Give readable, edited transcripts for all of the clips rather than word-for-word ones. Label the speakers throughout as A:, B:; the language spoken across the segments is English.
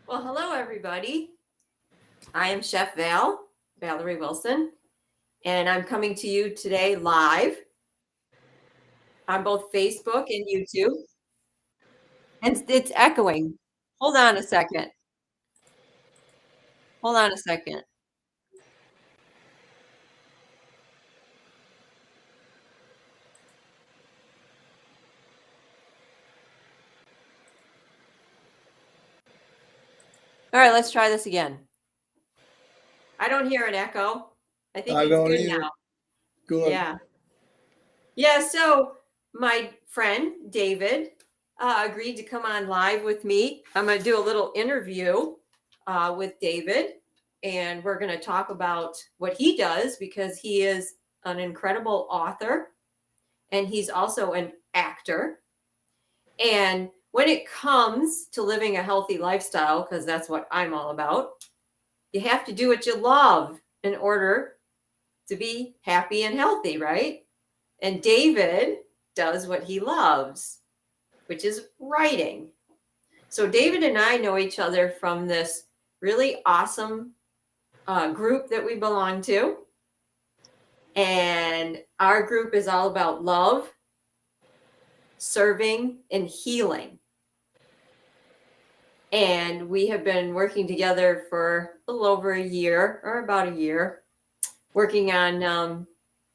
A: Well, hello, everybody. I am Chef Valerie Wilson, and I'm coming to you today live on both Facebook and YouTube. And it's echoing. Hold on a second. Hold on a second. All right, let's try this again. I don't hear an echo. I think
B: I
A: it's
B: don't
A: good
B: either.
A: now.
B: Good.
A: Yeah. Yeah, so my friend David agreed to come on live with me. I'm going to do a little interview with David, and we're going to talk about what he does because he is an incredible author and he's also an actor. And when it comes to living a healthy lifestyle, because that's what I'm all about, you have to do what you love in order to be happy and healthy, right? And David does what he loves, which is writing. So David and I know each other from this really awesome group that we belong to. And our group is all about love, serving, and healing. And we have been working together for a little over a year, or about a year, working on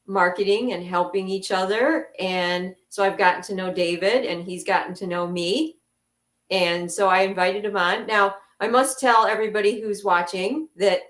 A: marketing and helping each other. And so I've gotten to know David, and he's gotten to know me. And so I invited him on. Now, I must tell everybody who's watching that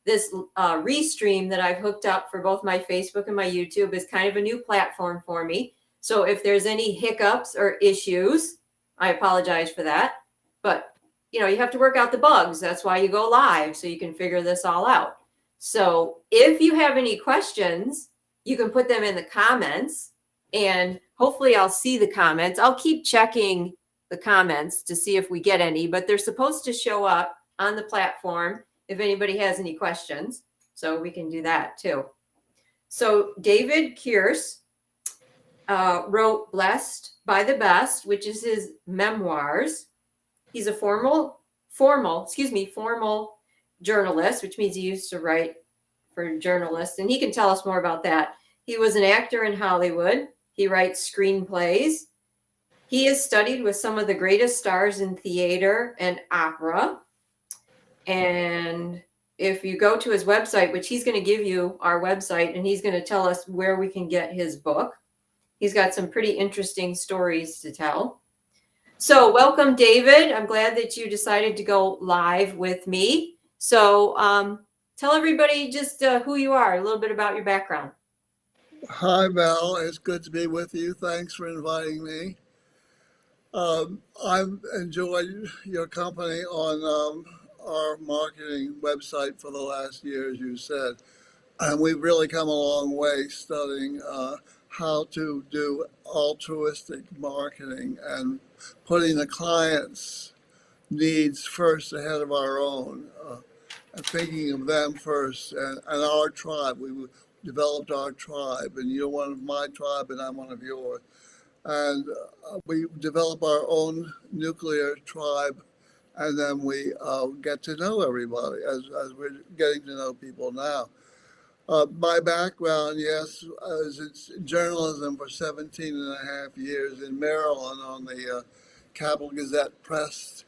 A: this restream that I've hooked up for both my Facebook and my YouTube is kind of a new platform for me. So if there's any hiccups or issues, I apologize for that. But you have to work out the bugs. That's why you go live, so you can figure this all out. So if you have any questions, you can put them in the comments, and hopefully I'll see the comments. I'll keep checking the comments to see if we get any, but they're supposed to show up on the platform if anybody has any questions. So we can do that too. So David Kearse wrote Blessed by the Best, which is his memoirs. He's a formal journalist, which means he used to write for journalists, and he can tell us more about that. He was an actor in Hollywood. He writes screenplays. He has studied with some of the greatest stars in theater and opera. And if you go to his website, which he's going to give you our website, and he's going to tell us where we can get his book, he's got some pretty interesting stories to tell. So welcome, David. I'm glad that you decided to go live with me. So tell everybody just who you are, a little bit about your background.
B: Hi, Val. It's good to be with you. Thanks for inviting me. I've enjoyed your company on our marketing website for the last year, as you said. And we've really come a long way studying how to do altruistic marketing and putting the client's needs first ahead of our own. And thinking of them first and our tribe. We developed our tribe, and you're one of my tribe, and I'm one of yours. And we develop our own nuclear tribe, and then we get to know everybody as we're getting to know people now. My background, yes, is in journalism for 17 and a half years in Maryland on the Capital Gazette Press,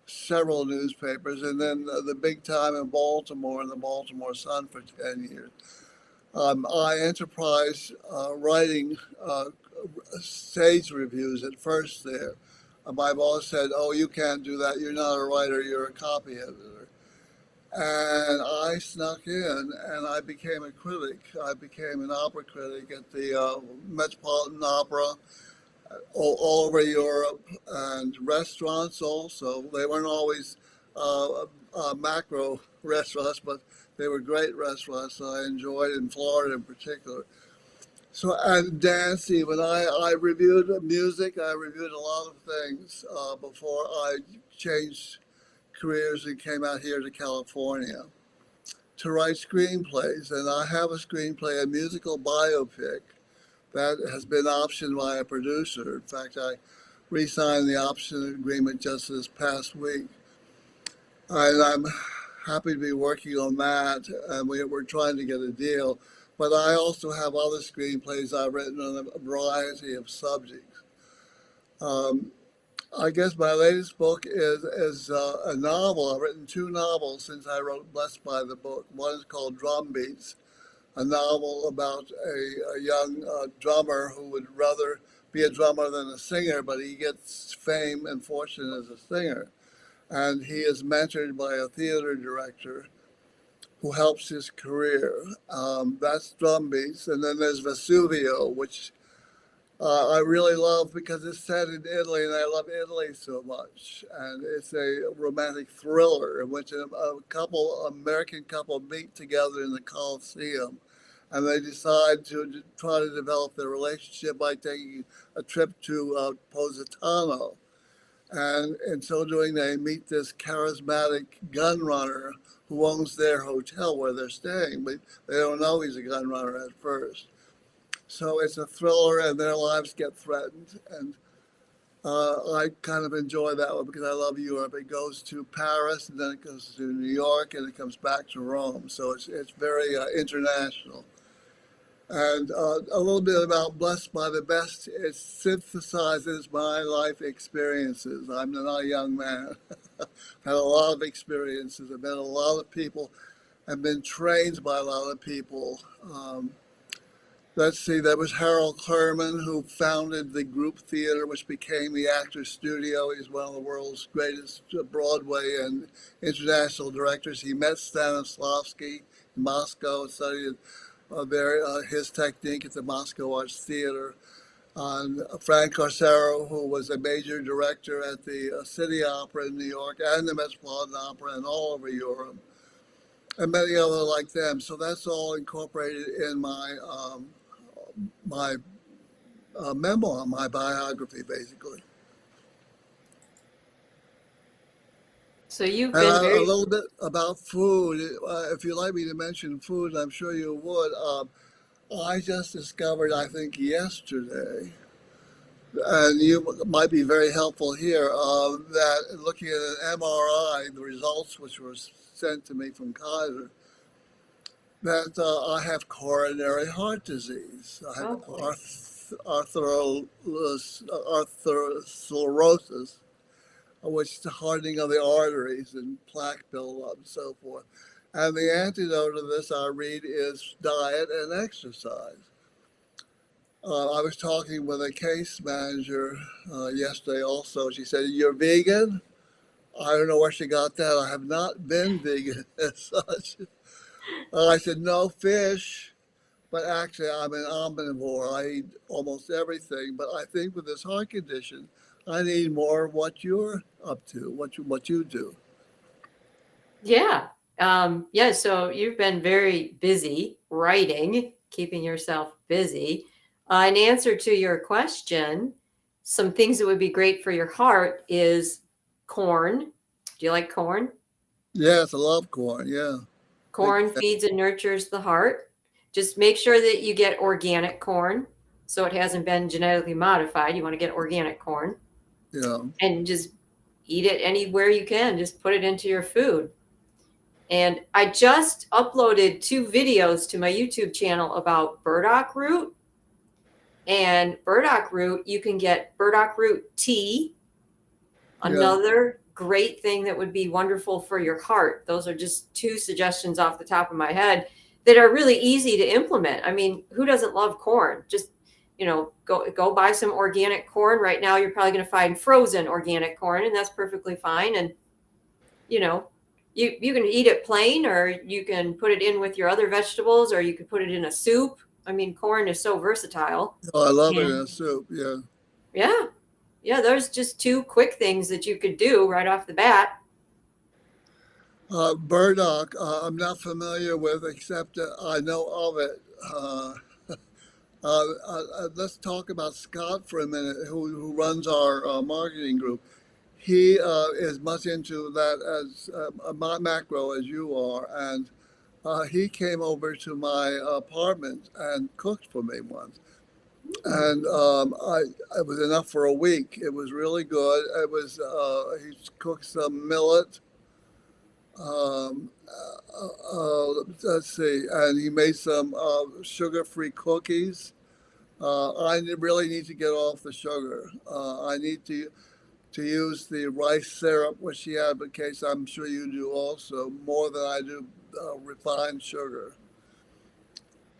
B: several newspapers, and then the big time in Baltimore and the Baltimore Sun for 10 years. I enterprise writing stage reviews at first there. My boss said, "Oh, you can't do that. You're not a writer. You're a copy editor." And I snuck in and I became a critic. I became an opera critic at the Metropolitan Opera all over Europe, and restaurants also. They weren't always macro restaurants, but they were great restaurants that I enjoyed in Florida in particular. So, and dance even. I reviewed music, I reviewed a lot of things before I changed careers and came out here to California to write screenplays. And I have a screenplay, a musical biopic that has been optioned by a producer. In fact, I re-signed the option agreement just this past week. And I'm happy to be working on that, and we're trying to get a deal. But I also have other screenplays I've written on a variety of subjects. Um, I guess my latest book is a novel. I've written two novels since I wrote Blessed by the Book. One is called Drum Beats, a novel about a young drummer who would rather be a drummer than a singer, but he gets fame and fortune as a singer. And he is mentored by a theater director who helps his career. That's Drum Beats. And then there's Vesuvio, which I really love because it's set in Italy, and I love Italy so much. And it's a romantic thriller in which American couple, meet together in the Colosseum, and they decide to try to develop their relationship by taking a trip to Positano. And in so doing, they meet this charismatic gun runner who owns their hotel where they're staying, but they don't know he's a gun runner at first. So it's a thriller, and their lives get threatened. And I kind of enjoy that one because I love Europe. It goes to Paris, and then it goes to New York, and it comes back to Rome. So it's very international. And a little bit about Blessed by the Best. It synthesizes my life experiences. I'm not a young man. I've had a lot of experiences. I've met a lot of people. I've been trained by a lot of people. Let's see, there was Harold Clurman, who founded the Group Theater, which became the Actors Studio. He's one of the world's greatest Broadway and international directors. He met Stanislavski in Moscow and studied his technique at the Moscow Arts Theater. Frank Corsaro, who was a major director at the City Opera in New York and the Metropolitan Opera and all over Europe, and many other like them. So that's all incorporated in my memoir, my biography, basically.
A: So you've
B: And
A: been
B: a
A: very,
B: little bit about food. If you'd like me to mention food, I'm sure you would. I just discovered, I think yesterday, and you might be very helpful here, that looking at an MRI, the results which were sent to me from Kaiser, that I have coronary heart disease. I have
A: oh boy.
B: atherosclerosis, which is the hardening of the arteries and plaque buildup and so forth. And the antidote to this, I read, is diet and exercise. I was talking with a case manager yesterday also. She said, "You're vegan?" I don't know where she got that. I have not been vegan as such. I said, "No fish." But actually, I'm an omnivore. I eat almost everything. But I think with this heart condition, I need more of what you're up to, what you do.
A: Yeah. Yeah. So you've been very busy writing, keeping yourself busy. In answer to your question, some things that would be great for your heart is corn. Do you like corn?
B: Yes, I love corn. Yeah, big
A: Corn
B: fan.
A: feeds and nurtures the heart. Just make sure that you get organic corn. So it hasn't been genetically modified. You want to get organic corn
B: Yeah,
A: and just eat it anywhere you can. Just put it into your food. And I just uploaded 2 videos to my YouTube channel about burdock root. And burdock root, you can get burdock root tea.
B: yeah.
A: Another great thing that would be wonderful for your heart. Those are just 2 suggestions off the top of my head that are really easy to implement. I mean, who doesn't love corn? Just, go buy some organic corn. Right now you're probably going to find frozen organic corn, and that's perfectly fine. And you know, you can eat it plain, or you can put it in with your other vegetables, or you could put it in a soup. I mean, corn is so versatile.
B: Oh, I love it in
A: And
B: a soup. Yeah.
A: yeah, yeah, there's just 2 quick things that you could do right off the bat.
B: Burdock, I'm not familiar with, except I know of it. Let's talk about Scott for a minute, who runs our marketing group. He is much into that as macro as you are, and he came over to my apartment and cooked for me once, and it was enough for a week. It was really good. He cooked some millet Um, let's see, and he made some sugar-free cookies. Really need to get off the sugar. I need to use the rice syrup, which she advocates. I'm sure you do also, more than I do refined sugar.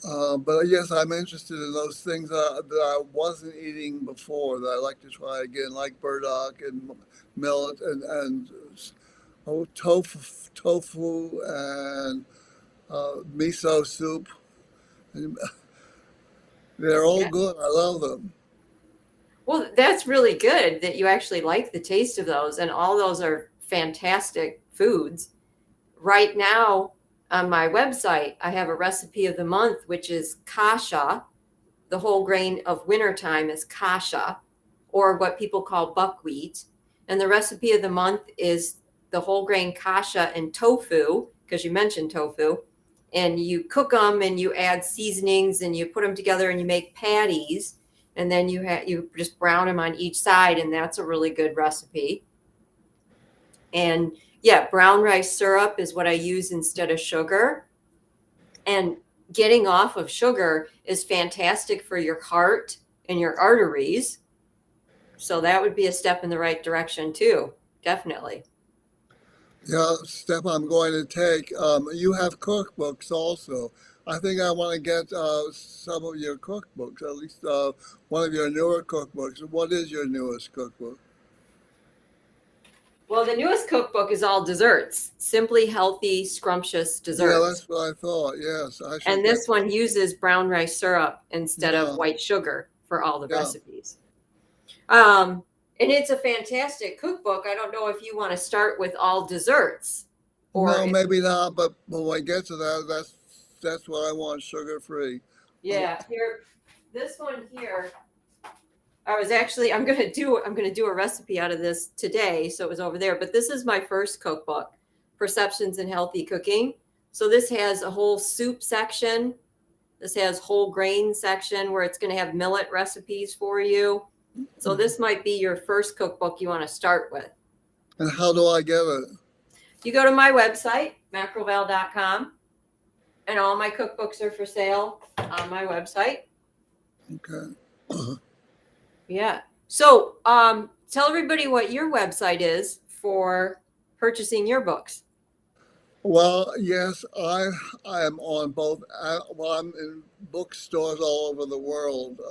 B: But yes, I'm interested in those things that I wasn't eating before that I like to try again, like burdock and millet and tofu and miso soup. And they're all
A: Yeah.
B: good. I love them.
A: Well, that's really good that you actually like the taste of those, and all those are fantastic foods. Right now on my website, I have a recipe of the month, which is kasha. The whole grain of wintertime is kasha, or what people call buckwheat. And the recipe of the month is the whole grain kasha and tofu, because you mentioned tofu. And you cook them and you add seasonings and you put them together and you make patties. And then you just brown them on each side, and that's a really good recipe. And yeah, brown rice syrup is what I use instead of sugar. And getting off of sugar is fantastic for your heart and your arteries. So that would be a step in the right direction too. Definitely.
B: Yeah, step I'm going to take. You have cookbooks also. I think I want to get some of your cookbooks, at least one of your newer cookbooks. What is your newest cookbook?
A: Well, the newest cookbook is all desserts, simply healthy, scrumptious
B: Yeah,
A: desserts.
B: that's what I thought. Yes, I should
A: And
B: get.
A: this one uses brown rice syrup instead of
B: Yeah,
A: white sugar for all the
B: yeah.
A: recipes. Um, and it's a fantastic cookbook. I don't know if you want to start with all desserts or
B: No,
A: if,
B: maybe not. But when I get to that, that's what I want. Sugar free. Oh,
A: yeah, here, this one here, I'm gonna do a recipe out of this today, so it was over there. But this is my first cookbook, Perceptions in Healthy Cooking. So this has a whole soup section. This has whole grain section where it's going to have millet recipes for you. So this might be your first cookbook you want to start with.
B: and how do I get it?
A: You go to my website, macroval.com, and all my cookbooks are for sale on my website.
B: Okay.
A: Yeah. So tell everybody what your website is for purchasing your books.
B: Well, yes, I am on both. Well, I'm in bookstores all over the world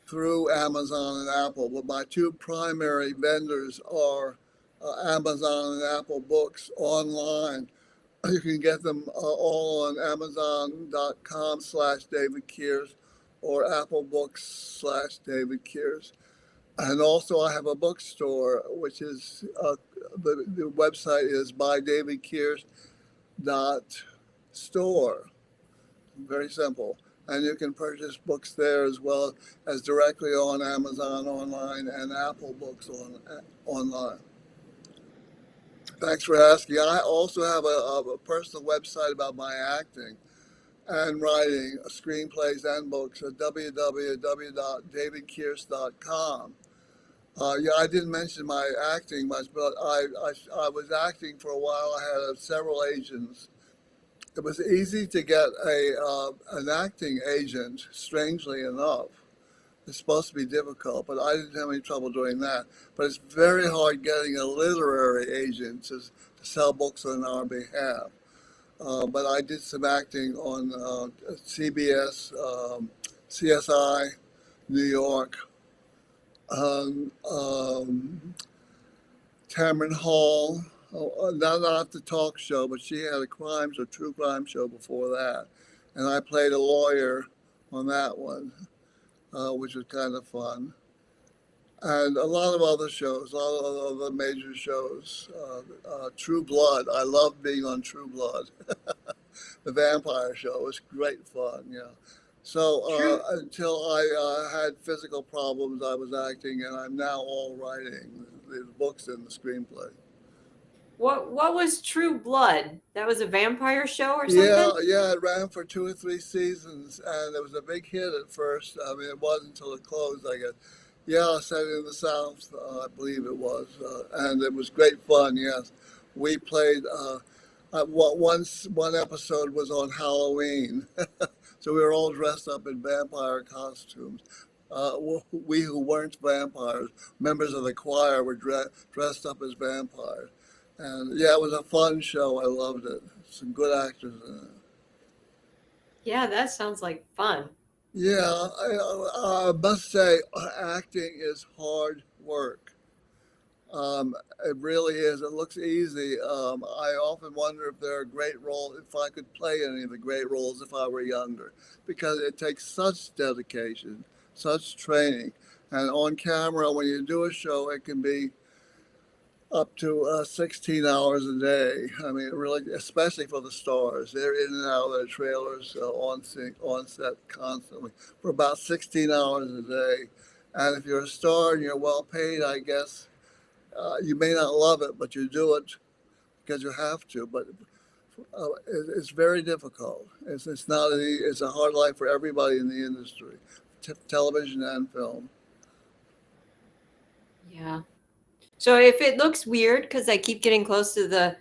B: through Amazon and Apple, but my two primary vendors are Amazon and Apple Books online. You can get them all on Amazon.com/David Kears or Apple Books/David Kears. And also, I have a bookstore, which is the website is bydavidkears.store. Very simple. And you can purchase books there as well as directly on Amazon online and Apple Books online. Thanks for asking. I also have a personal website about my acting and writing screenplays and books at www.davidkears.com. Yeah, I didn't mention my acting much, but I was acting for a while. I had several agents. It was easy to get an acting agent, strangely enough. It's supposed to be difficult, but I didn't have any trouble doing that. But it's very hard getting a literary agent to sell books on our behalf. But I did some acting on CBS, CSI, New York, um, um, Tamron Hall, not the talk show, but she had a true crime show before that. And I played a lawyer on that one, which was kind of fun. And a lot of other shows, a lot of other major shows. True Blood, I love being on True Blood. The vampire show was great fun, yeah. So
A: True.
B: until I had physical problems, I was acting, and I'm now all writing the books and the screenplay.
A: What was True Blood? That was a vampire show or
B: Yeah,
A: something?
B: yeah, it ran for 2 or 3 seasons, and it was a big hit at first. I mean, it wasn't until it closed, I guess. Yeah, set in the South, I believe it was, and it was great fun. Yes, we played. One episode was on Halloween, so we were all dressed up in vampire costumes. We who weren't vampires, members of the choir, were dressed up as vampires, and yeah, it was a fun show. I loved it. Some good actors in it.
A: Yeah, that sounds like fun.
B: Yeah, I must say, acting is hard work. It really is. It looks easy. I often wonder if there are great roles, if I could play any of the great roles if I were younger, because it takes such dedication, such training. And on camera, when you do a show, it can be up to 16 hours a day. I mean, really, especially for the stars. They're in and out of their trailers on set constantly for about 16 hours a day. And if you're a star and you're well paid, I guess you may not love it, but you do it because you have to. But it's very difficult. It's not it's a hard life for everybody in the industry, television and film.
A: Yeah. So if it looks weird, because I keep getting close to the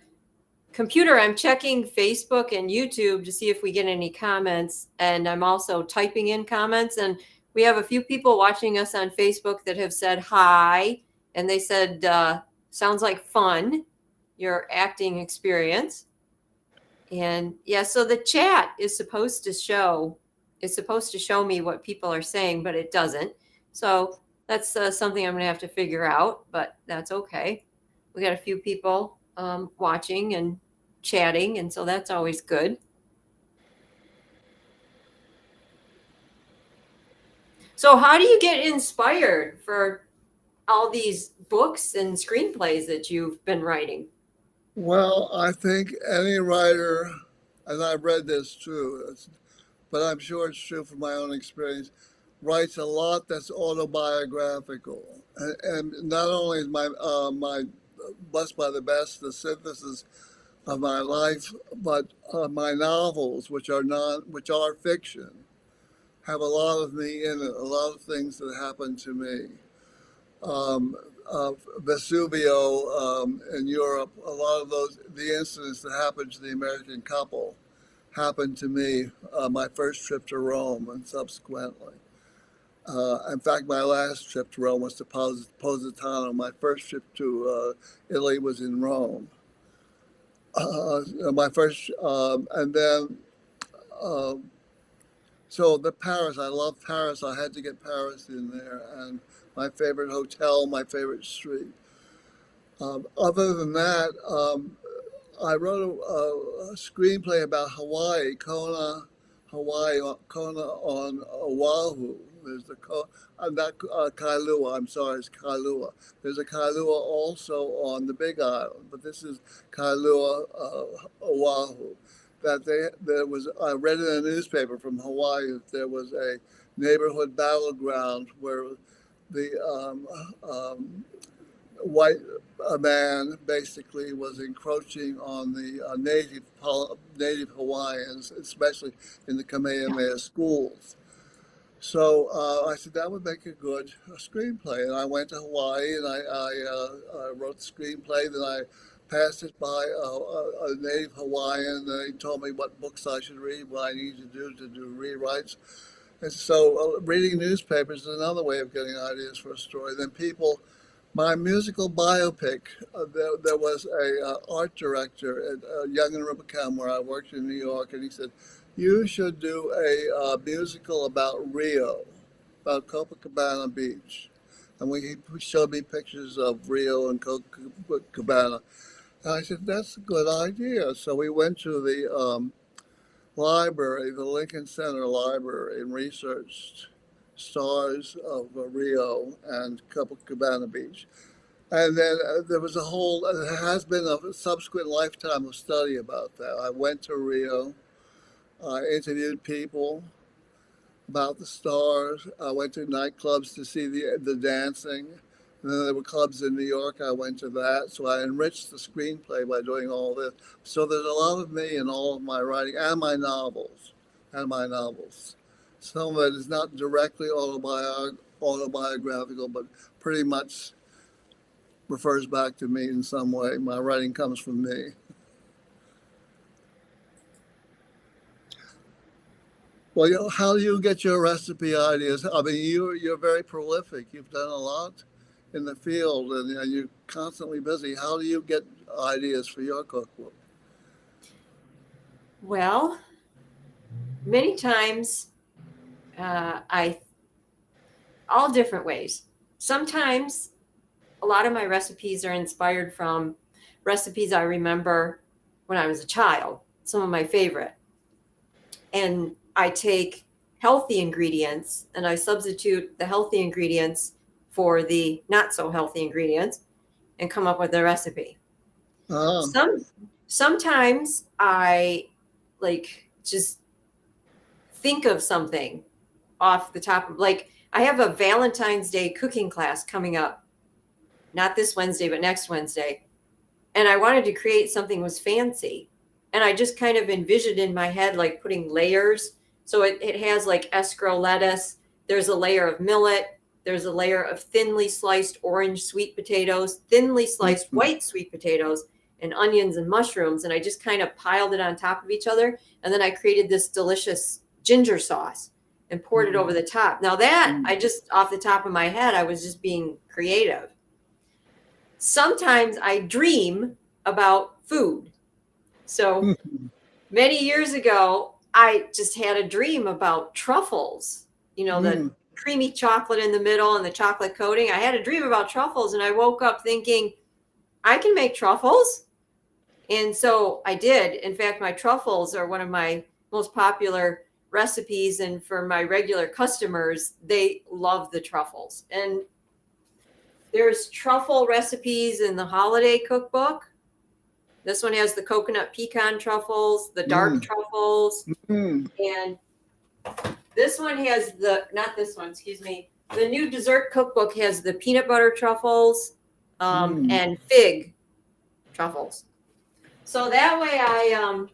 A: computer, I'm checking Facebook and YouTube to see if we get any comments. And I'm also typing in comments. And we have a few people watching us on Facebook that have said hi. And they said, sounds like fun, your acting experience. And yeah, so the chat is supposed to show me what people are saying, but it doesn't. So that's something I'm going to have to figure out, but that's okay. We got a few people watching and chatting, and so that's always good. So how do you get inspired for all these books and screenplays that you've been writing?
B: Well, I think any writer, and I've read this too, but I'm sure it's true from my own experience, writes a lot that's autobiographical. And not only is my Blessed by the Best the synthesis of my life, but my novels, which are fiction, have a lot of me in it, a lot of things that happen to me. Um, Vesuvio in Europe, a lot of the incidents that happened to the American couple happened to me, my first trip to Rome and subsequently. In fact, my last trip to Rome was to Positano. My first trip to Italy was in Rome. My first, and then, uh, so the Paris, I love Paris. I had to get Paris in there. And my favorite hotel, my favorite street. Other than that, I wrote a screenplay about Hawaii, Kona on Oahu. There's not Kailua, I'm sorry, it's Kailua. There's a Kailua also on the Big Island, but this is Kailua, Oahu. I read in a newspaper from Hawaii that there was a neighborhood battleground where the white man basically was encroaching on the native Hawaiians, especially in the Kamehameha schools. So I said that would make a good screenplay, and I went to Hawaii and I wrote the screenplay. Then I passed it by a native Hawaiian, and he told me what books I should read, what I need to do rewrites. And so reading newspapers is another way of getting ideas for a story. Then my musical biopic, there was a art director at Young and Rubicam where I worked in New York, and he said, you should do a musical about Rio, about Copacabana Beach. And he showed me pictures of Rio and Copacabana. And I said, that's a good idea. So we went to the library, the Lincoln Center Library, and researched stars of Rio and Copacabana Beach. And then there has been a subsequent lifetime of study about that. I went to Rio, I interviewed people about the stars. I went to nightclubs to see the dancing. And then there were clubs in New York. I went to that. So I enriched the screenplay by doing all this. So there's a lot of me in all of my writing and my novels. Some of it is not directly autobiographical, but pretty much refers back to me in some way. My writing comes from me. Well, how do you get your recipe ideas? I mean, you're very prolific. You've done a lot in the field, and you're constantly busy. How do you get ideas for your cookbook?
A: Well, many times, I all different ways. Sometimes a lot of my recipes are inspired from recipes I remember when I was a child, some of my favorite. And I take healthy ingredients and I substitute the healthy ingredients for the not so healthy ingredients and come up with a recipe.
B: Ah,
A: Some sometimes I like just think of something off the top of, like, I have a Valentine's Day cooking class coming up, not this Wednesday but next Wednesday, and I wanted to create something was fancy. And I just kind of envisioned in my head like putting layers. So it has like escargot lettuce, there's a layer of millet, there's a layer of thinly sliced orange sweet potatoes, thinly sliced
B: mm,
A: white sweet potatoes, and onions and mushrooms. And I just kind of piled it on top of each other. And then I created this delicious ginger sauce and poured it over
B: mm,
A: the top. Now, that
B: mm,
A: I just off the top of my head, I was just being creative. Sometimes I dream about food. So
B: mm,
A: many years ago, I just had a dream about truffles, the
B: mm,
A: creamy chocolate in the middle and the chocolate coating. I had a dream about truffles and I woke up thinking, I can make truffles. And so I did. In fact, my truffles are one of my most popular recipes. And for my regular customers, they love the truffles. And there's truffle recipes in the holiday cookbook. This one has the coconut pecan truffles, the dark
B: mm,
A: truffles,
B: mm,
A: and this one has not this one, excuse me. The new dessert cookbook has the peanut butter truffles
B: mm,
A: and fig truffles. So that way I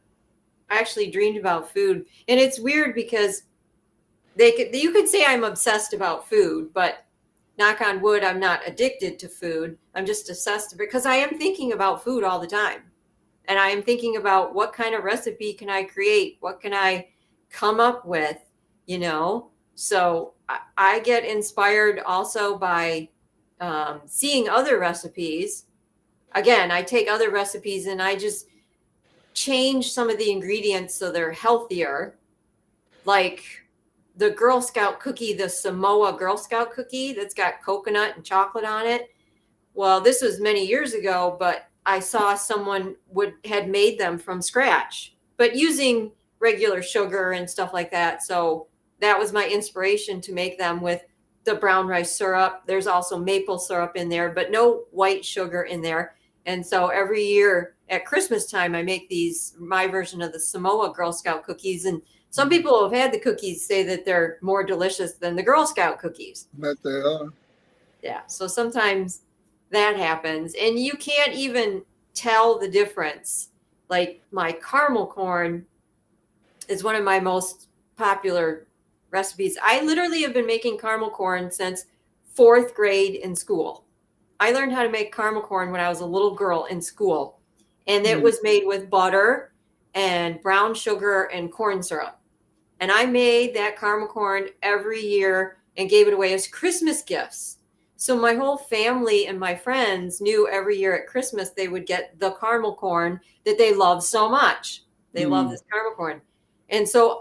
A: actually dreamed about food. And it's weird because you could say I'm obsessed about food, but knock on wood, I'm not addicted to food. I'm just obsessed because I am thinking about food all the time. And I am thinking about what kind of recipe can I create? What can I come up with? So I get inspired also by seeing other recipes. Again, I take other recipes and I just change some of the ingredients so they're healthier. Like the Girl Scout cookie, the Samoa Girl Scout cookie that's got coconut and chocolate on it. Well, this was many years ago, but I saw someone had made them from scratch, but using regular sugar and stuff like that. So that was my inspiration to make them with the brown rice syrup. There's also maple syrup in there, but no white sugar in there. And so every year at Christmas time, I make my version of the Samoa Girl Scout cookies. And some people who have had the cookies say that they're more delicious than the Girl Scout cookies.
B: bet they are.
A: Yeah. So sometimes that happens. And you can't even tell the difference. Like my caramel corn is one of my most popular recipes. I literally have been making caramel corn since fourth grade in school. I learned how to make caramel corn when I was a little girl in school. And it
B: Mm,
A: was made with butter and brown sugar and corn syrup. And I made that caramel corn every year and gave it away as Christmas gifts. So my whole family and my friends knew every year at Christmas they would get the caramel corn that they loved so much. They love
B: mm,
A: this caramel corn. And so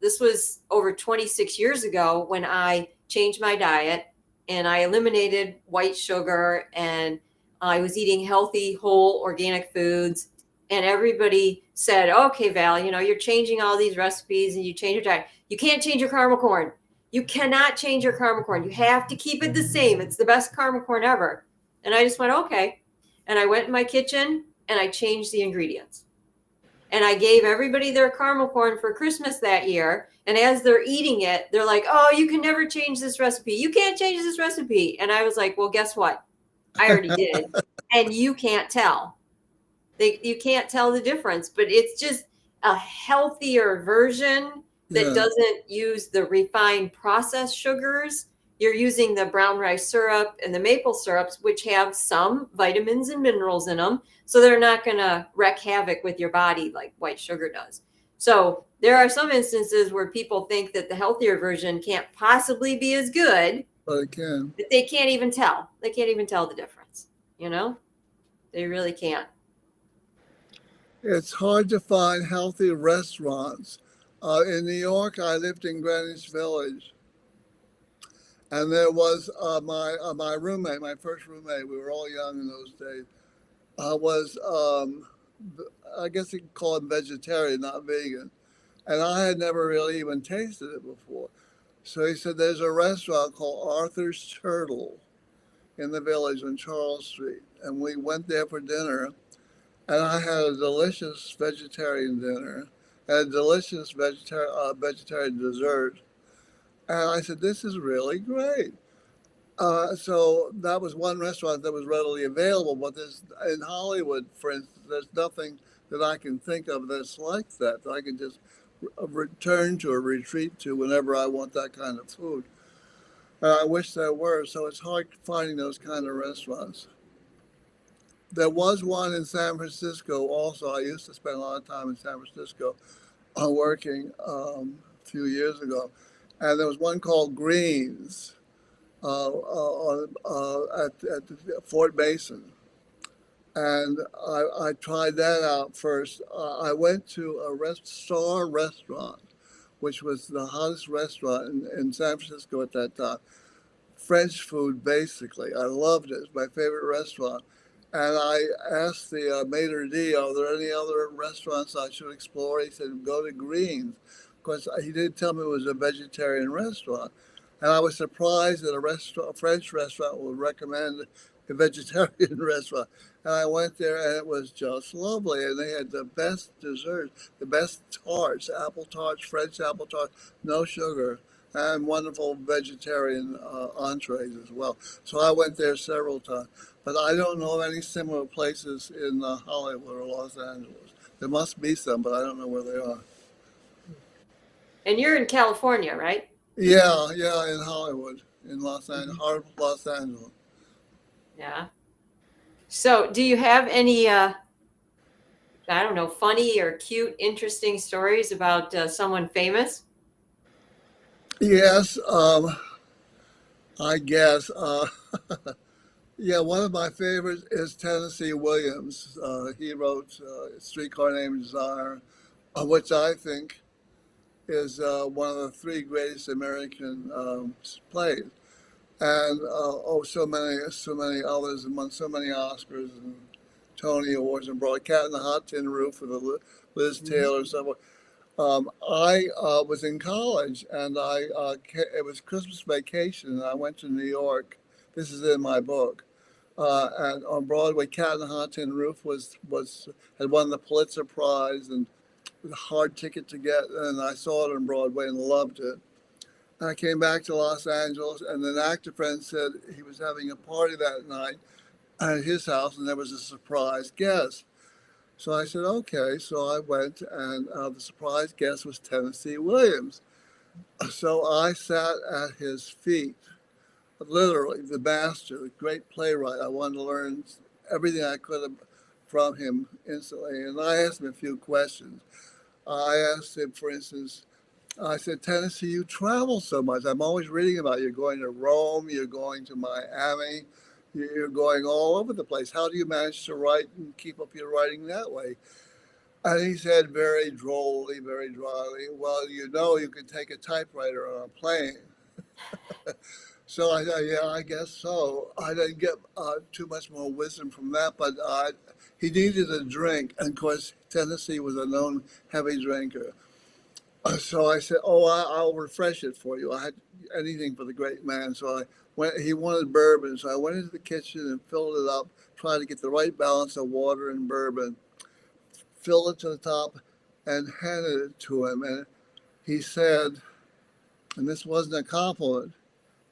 A: this was over 26 years ago when I changed my diet and I eliminated white sugar and I was eating healthy, whole, organic foods. And everybody said, okay, Val, you're changing all these recipes and you change your diet. You can't change your caramel corn. You cannot change your caramel corn. You have to keep it the same. It's the best caramel corn ever. And I just went, okay. And I went in my kitchen and I changed the ingredients. And I gave everybody their caramel corn for Christmas that year. And as they're eating it, they're like, oh, you can never change this recipe. You can't change this recipe. And I was like, well, guess what? I already did. And you can't tell. You can't tell the difference, but it's just a healthier version that
B: yeah.
A: doesn't use the refined processed sugars you're using the brown rice syrup and the maple syrups, which have some vitamins and minerals in them. So they're not going to wreak havoc with your body like white sugar does. So there are some instances where people think that the healthier version can't possibly be as good,
B: but it can.
A: but they can't even tell. They can't even tell the difference. You know, they really can't.
B: It's hard to find healthy restaurants. In New York, I lived in Greenwich Village, and there was my roommate, my first roommate. We were all young in those days. Was I guess you could call him vegetarian, not vegan, and I had never really even tasted it before. So he said, "There's a restaurant called Arthur's Turtle in the village on Charles Street," and we went there for dinner. And I had a delicious vegetarian dinner and a delicious vegetarian dessert. And I said, "This is really great." So that was one restaurant that was readily available. But there's, in Hollywood, for instance, there's nothing that I can think of that's like that, that I can just return to or retreat to whenever I want that kind of food. And I wish there were. So it's hard finding those kind of restaurants. There was one in San Francisco also. I used to spend a lot of time in San Francisco working a few years ago. And there was one called Greens at Fort Mason. And I tried that out first. I went to a Star restaurant, which was the hottest restaurant in San Francisco at that time. French food, basically. I loved it. It's my favorite restaurant. And I asked the maitre d', are there any other restaurants I should explore? He said, go to Greens. Of course, he didn't tell me it was a vegetarian restaurant. And I was surprised that a French restaurant would recommend a vegetarian restaurant. And I went there and it was just lovely. And they had the best desserts, the best tarts, apple tarts, French apple tarts, no sugar, and wonderful vegetarian entrees as well. So I went there several times. But I don't know of any similar places in Hollywood or Los Angeles. There must be some, but I don't know where they are.
A: And you're in California, right?
B: Yeah, in Hollywood, in Los Angeles, heart of Los Angeles.
A: Yeah. So do you have any, I don't know, funny or cute, interesting stories about someone famous?
B: Yes, I guess. Yeah, one of my favorites is Tennessee Williams. He wrote Streetcar Named Desire, which I think is one of the three greatest American plays, and so many others, and won so many Oscars and Tony Awards and Broadway. Cat in the Hot Tin Roof with the Liz Taylor stuff. I was in college, and it was Christmas vacation, and I went to New York. This is in my book. And on Broadway, Cat in the Hot Tin Roof had won the Pulitzer Prize, and it was a hard ticket to get. And I saw it on Broadway and loved it. And I came back to Los Angeles, and an actor friend said he was having a party that night at his house, and there was a surprise guest. So I said, okay. So I went, and the surprise guest was Tennessee Williams. So I sat at his feet, literally, the master, the great playwright. I wanted to learn everything I could from him instantly. And I asked him a few questions. I asked him, for instance, I said, Tennessee, you travel so much. I'm always reading about you. You're going to Rome, you're going to Miami, you're going all over the place. How do you manage to write and keep up your writing that way? And he said very drolly, very dryly, well, you can take a typewriter on a plane. So I thought, yeah, I guess so. I didn't get too much more wisdom from that, but he needed a drink. And of course, Tennessee was a known heavy drinker. So I said, oh, I'll refresh it for you. I had anything for the great man. So he wanted bourbon. So I went into the kitchen and filled it up, tried to get the right balance of water and bourbon, filled it to the top, and handed it to him. And he said, and this wasn't a compliment,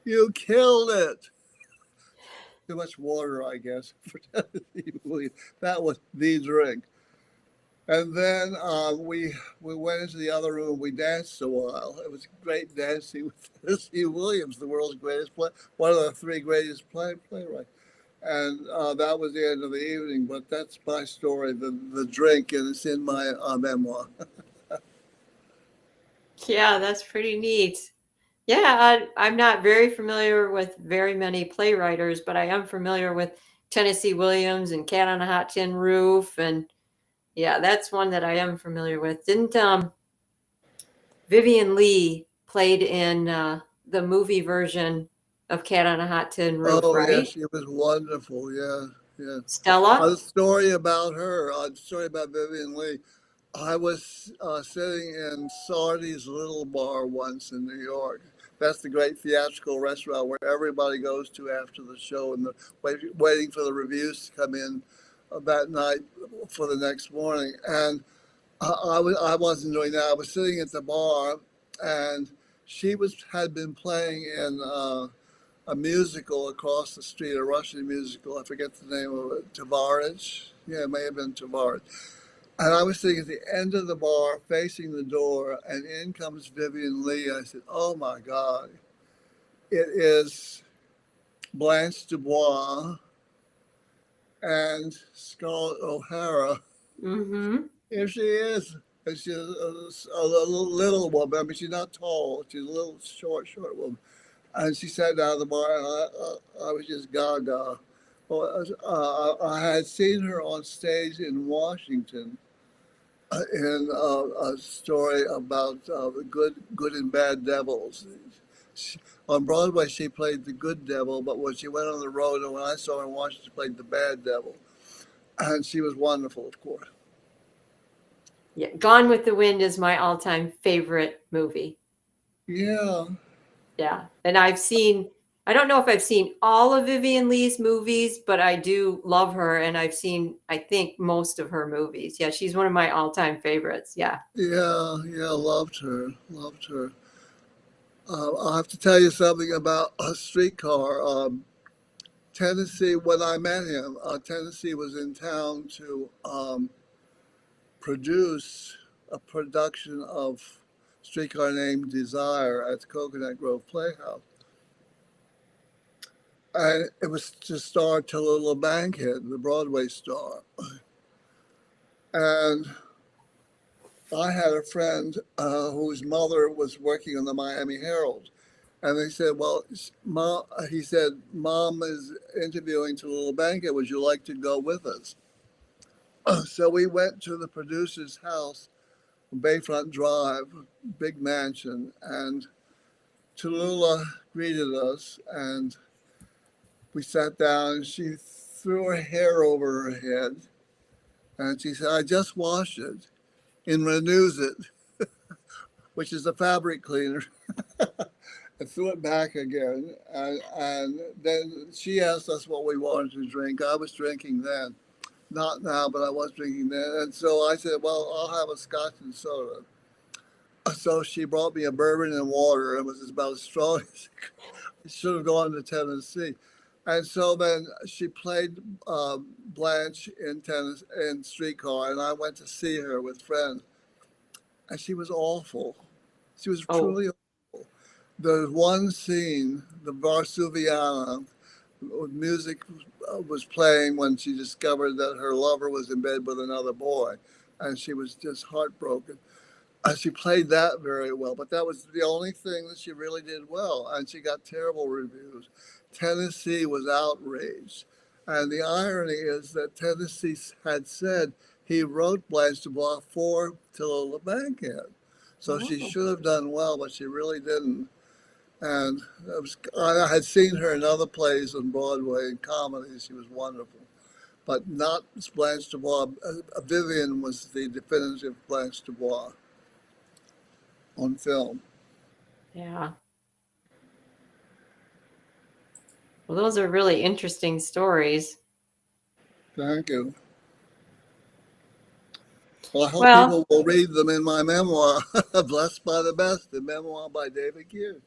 B: you killed it. Too much water, I guess, for Tennessee Williams. That was the drink. And then we went into the other room. We danced a while. It was great dancing with Tennessee Williams, the world's greatest one of the three greatest playwrights. And that was the end of the evening. But that's my story, the drink, and it's in my memoir.
A: Yeah, that's pretty neat. Yeah, I'm not very familiar with very many playwriters, but I am familiar with Tennessee Williams and Cat on a Hot Tin Roof, and yeah, that's one that I am familiar with. Didn't Vivian Lee played in the movie version of Cat on a Hot Tin Roof,
B: Oh yes,
A: right?
B: she was wonderful. Yeah, yeah.
A: Stella?
B: A story about her. A story about Vivian Lee. I was sitting in Sardi's Little Bar once in New York. That's the great theatrical restaurant where everybody goes to after the show and waiting for the reviews to come in that night for the next morning. And I wasn't doing that. I was sitting at the bar, and she had been playing in a musical across the street, a Russian musical. I forget the name of it. Tavares. Yeah, it may have been Tavares. And I was sitting at the end of the bar, facing the door, and in comes Vivian Lee. I said, "Oh my God, it is Blanche Dubois and Scarlett O'Hara.
A: Mm-hmm.
B: Here she is." And she's a little woman. I mean, she's not tall. She's a little short woman. And she sat down at the bar, and I was just gaga. Well, I had seen her on stage in Washington in a story about the good and bad devils. She, on Broadway, she played the good devil, but when she went on the road, and when I saw her in Washington, she played the bad devil, and she was wonderful, of course.
A: Yeah, Gone with the Wind is my all-time favorite movie.
B: Yeah,
A: Yeah. And I don't know if I've seen all of Vivian Lee's movies, but I do love her and I've seen, I think, most of her movies. Yeah, she's one of my all-time favorites. Yeah.
B: yeah, loved her, loved her. I'll have to tell you something about a streetcar. Tennessee, when I met him, Tennessee was in town to produce a production of Streetcar Named Desire at the Coconut Grove Playhouse. And it was to star Tallulah Bankhead, the Broadway star. And I had a friend whose mother was working on the Miami Herald. And they said, well, Mom, he said, Mom is interviewing Tallulah Bankhead. Would you like to go with us? So we went to the producer's house, Bayfront Drive, big mansion, and Tallulah greeted us, and we sat down, and she threw her hair over her head, and she said, "I just washed it in Renews It," which is a fabric cleaner, and threw it back again. And then she asked us what we wanted to drink. I was drinking then, not now, but I was drinking then. And so I said, "Well, I'll have a scotch and soda." So she brought me a bourbon and water. It was about as strong as it should have gone to Tennessee. And so then she played Blanche in tennis in Streetcar, and I went to see her with friends, and she was awful. She was
A: Oh,
B: truly awful. The one scene, the Varsuviana, music was playing when she discovered that her lover was in bed with another boy, and she was just heartbroken. She played that very well, but that was the only thing that she really did well, and she got terrible reviews. Tennessee was outraged, and the irony is that Tennessee had said he wrote Blanche Dubois for Tallulah Bankhead, so she
A: oh,
B: should have done well, but she really didn't. And I had seen her in other plays on Broadway and comedies. She was wonderful, but not Blanche Dubois. Vivian was the definitive Blanche Dubois on film.
A: yeah. Well, those are really interesting stories.
B: Thank you. Well, I hope
A: Well,
B: people will read them in my memoir, Blessed by the Best, the memoir by David Hughes.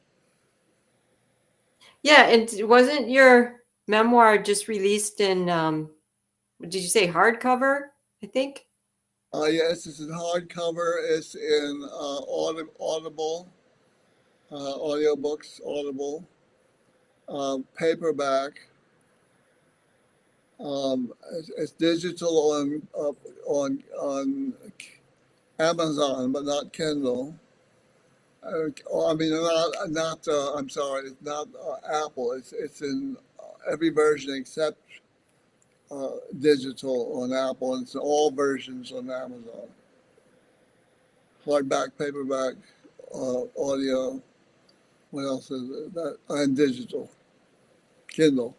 A: yeah, and wasn't your memoir just released in did you say hardcover? I think.
B: Yes, it's in hardcover. It's in Audible, audiobooks, Audible, paperback. It's digital on Amazon, but not Kindle. I mean, not. I'm sorry, it's not Apple. It's in every version except digital on Apple, and it's in all versions on Amazon. Hardback, paperback, audio. What else is it? That and digital, Kindle.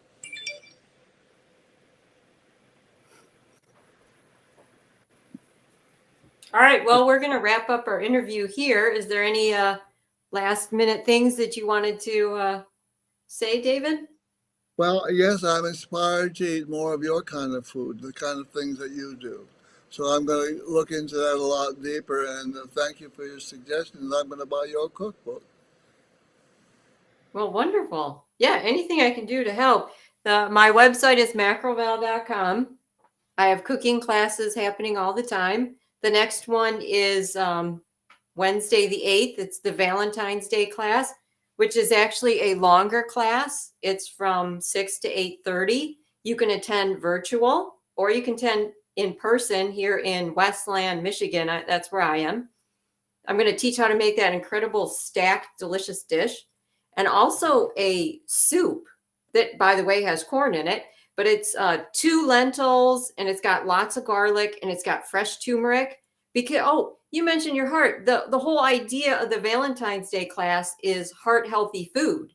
A: All right. Well, we're going to wrap up our interview here. Is there any last minute things that you wanted to say, David?
B: Well, yes, I'm inspired to eat more of your kind of food, the kind of things that you do. So I'm going to look into that a lot deeper. And thank you for your suggestions. I'm going to buy your cookbook.
A: Well, wonderful. Yeah, anything I can do to help. My website is macroval.com. I have cooking classes happening all the time. The next one is Wednesday the 8th. It's the Valentine's Day class, which is actually a longer class. It's from 6 to 8:30. You can attend virtual or you can attend in person here in Westland, Michigan. That's where I am. I'm going to teach how to make that incredible stacked, delicious dish and also a soup that, by the way, has corn in it, but it's 2 lentils and it's got lots of garlic and it's got fresh turmeric. Because, you mentioned your heart. The whole idea of the Valentine's Day class is heart healthy food.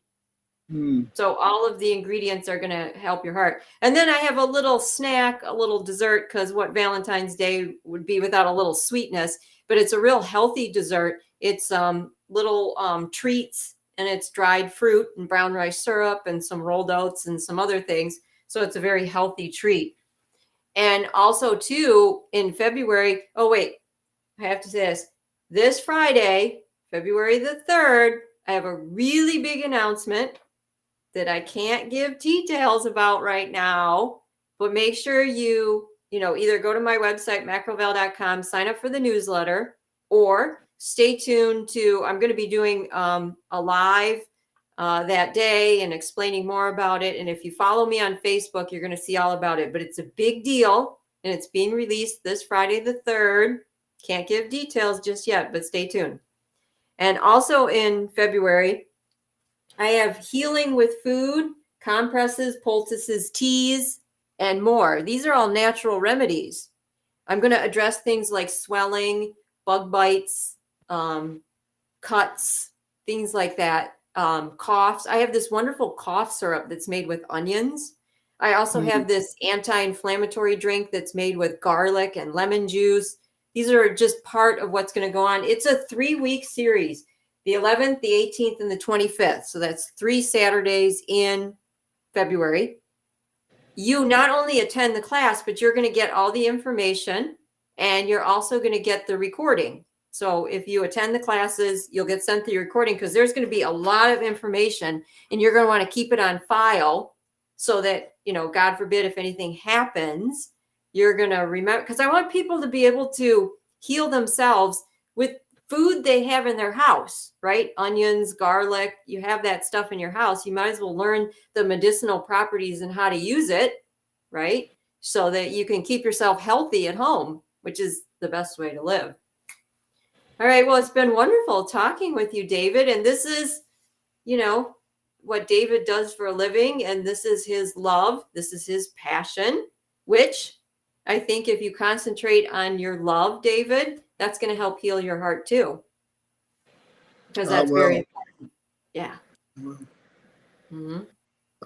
A: So all of the ingredients are going to help your heart. And then I have a little snack, a little dessert, because what Valentine's Day would be without a little sweetness, but it's a real healthy dessert. It's little treats, and it's dried fruit and brown rice syrup and some rolled oats and some other things. So it's a very healthy treat. And also too, in February, oh wait, I have to say this Friday, February the 3rd, I have a really big announcement that I can't give details about right now, but make sure you either go to my website, macroval.com, sign up for the newsletter, or stay tuned to, I'm going to be doing a live that day and explaining more about it. And if you follow me on Facebook, you're going to see all about it, but it's a big deal and it's being released this Friday, the 3rd. Can't give details just yet, but stay tuned. And also in February, I have healing with food, compresses, poultices, teas, and more. These are all natural remedies. I'm going to address things like swelling, bug bites, cuts, things like that, coughs. I have this wonderful cough syrup that's made with onions. I also have this anti-inflammatory drink that's made with garlic and lemon juice. These are just part of what's going to go on. It's a 3-week series. The 11th, the 18th, and the 25th. So that's 3 Saturdays in February. You not only attend the class, but you're going to get all the information and you're also going to get the recording. So if you attend the classes, you'll get sent the recording because there's going to be a lot of information and you're going to want to keep it on file so that, God forbid, if anything happens, you're going to remember. Because I want people to be able to heal themselves with food they have in their house, right? Onions, garlic, you have that stuff in your house. You might as well learn the medicinal properties and how to use it, right? So that you can keep yourself healthy at home, which is the best way to live. All right. Well, it's been wonderful talking with you, David. And this is, what David does for a living. And this is his love. This is his passion, which I think if you concentrate on your love, David, that's going to help heal your heart too. Because that's very important. Yeah.
B: Mm-hmm.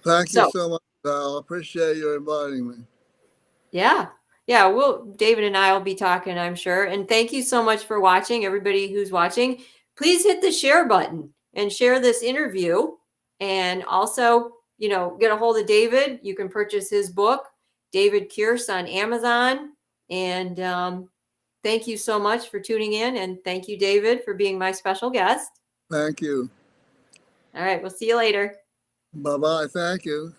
B: Thank you so much, Val. I appreciate you inviting me.
A: Yeah. Yeah. Well, David and I will be talking, I'm sure. And thank you so much for watching. Everybody who's watching, please hit the share button and share this interview. And also, get a hold of David. You can purchase his book, David Kierce, on Amazon. And thank you so much for tuning in. And thank you, David, for being my special guest.
B: Thank you.
A: All right. We'll see you later.
B: Bye-bye. Thank you.